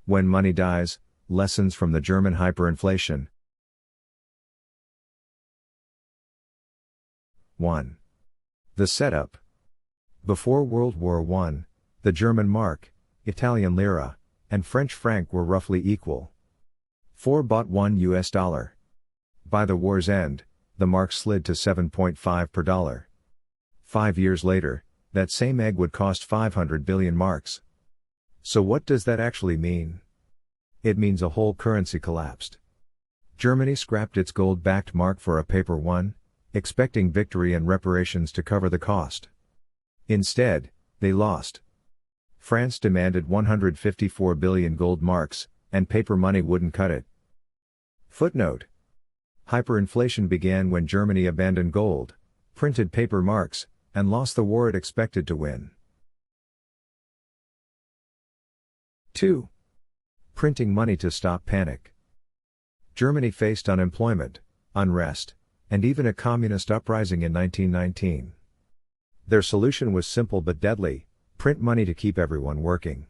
When Money Dies, Lessons from the German Hyperinflation. 1. The setup. Before World War I, the German mark, Italian lira, and French franc were roughly equal. 4 bought $1. By the war's end, the mark slid to 7.5 per dollar. 5 years later, that same egg would cost 500 billion marks. So what does that actually mean? It means a whole currency collapsed. Germany scrapped its gold-backed mark for a paper one, expecting victory and reparations to cover the cost. Instead, they lost. France demanded 154 billion gold marks, and paper money wouldn't cut it. Footnote. Hyperinflation began when Germany abandoned gold, printed paper marks, and lost the war it expected to win. 2. Printing money to stop panic. Germany faced unemployment, unrest, and even a communist uprising in 1919. Their solution was simple but deadly: print money to keep everyone working.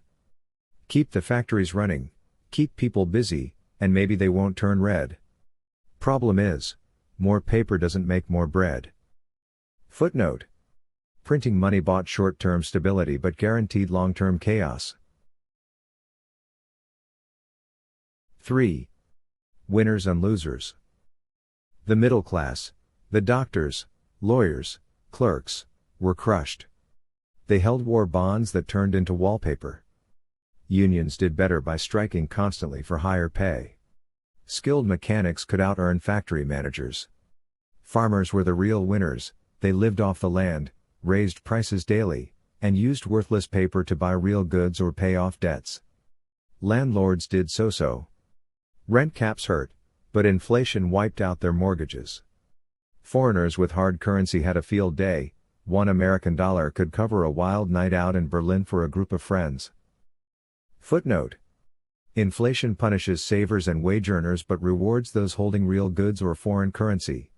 Keep the factories running, keep people busy, and maybe they won't turn red. Problem is, more paper doesn't make more bread. Footnote. Printing money bought short-term stability but guaranteed long-term chaos. 3. Winners and losers. The middle class, the doctors, lawyers, clerks, were crushed. They held war bonds that turned into wallpaper. Unions did better by striking constantly for higher pay. Skilled mechanics could out-earn factory managers. Farmers were the real winners. They lived off the land, raised prices daily, and used worthless paper to buy real goods or pay off debts. Landlords did so-so. Rent caps hurt, but inflation wiped out their mortgages. Foreigners with hard currency had a field day. $1 American could cover a wild night out in Berlin for a group of friends. Footnote. Inflation punishes savers and wage earners but rewards those holding real goods or foreign currency.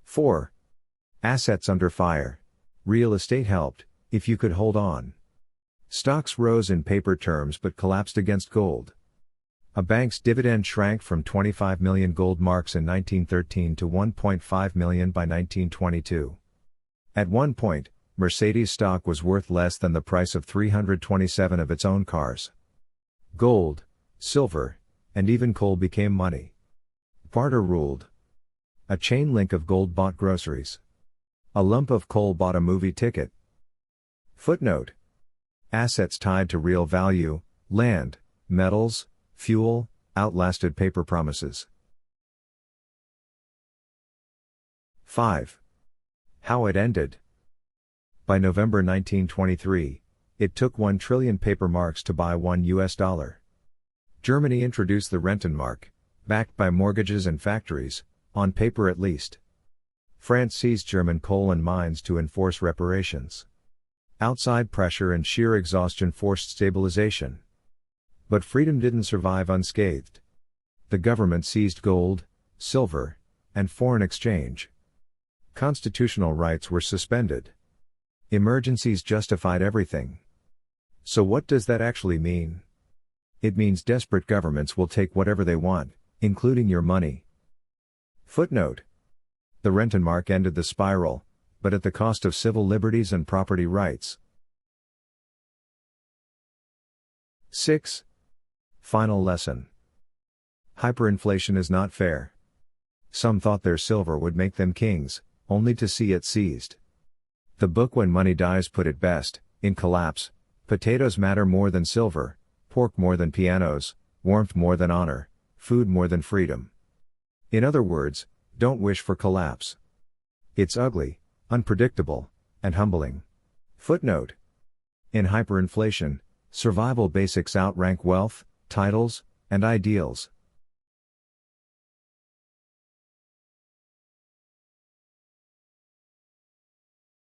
4. Assets under fire. Real estate helped, if you could hold on. Stocks rose in paper terms but collapsed against gold. A bank's dividend shrank from 25 million gold marks in 1913 to 1.5 million by 1922. At one point, Mercedes stock was worth less than the price of 327 of its own cars. Gold, silver, and even coal became money. Barter ruled. A chain link of gold bought groceries. A lump of coal bought a movie ticket. Footnote. Assets tied to real value, land, metals, fuel, outlasted paper promises. 5. How it ended. By November 1923, it took 1 trillion paper marks to buy $1. Germany introduced the Rentenmark, backed by mortgages and factories, on paper at least. France seized German coal and mines to enforce reparations. Outside pressure and sheer exhaustion forced stabilization. But freedom didn't survive unscathed. The government seized gold, silver, and foreign exchange. Constitutional rights were suspended. Emergencies justified everything. So what does that actually mean? It means desperate governments will take whatever they want, including your money. Footnote. The Rentenmark ended the spiral, but at the cost of civil liberties and property rights. 6. Final lesson. Hyperinflation is not fair. Some thought their silver would make them kings, only to see it seized. The book When Money Dies put it best: in collapse, potatoes matter more than silver, pork more than pianos, warmth more than honor, food more than freedom. In other words, don't wish for collapse. It's ugly, unpredictable, and humbling. Footnote. In hyperinflation, survival basics outrank wealth, titles, and ideals.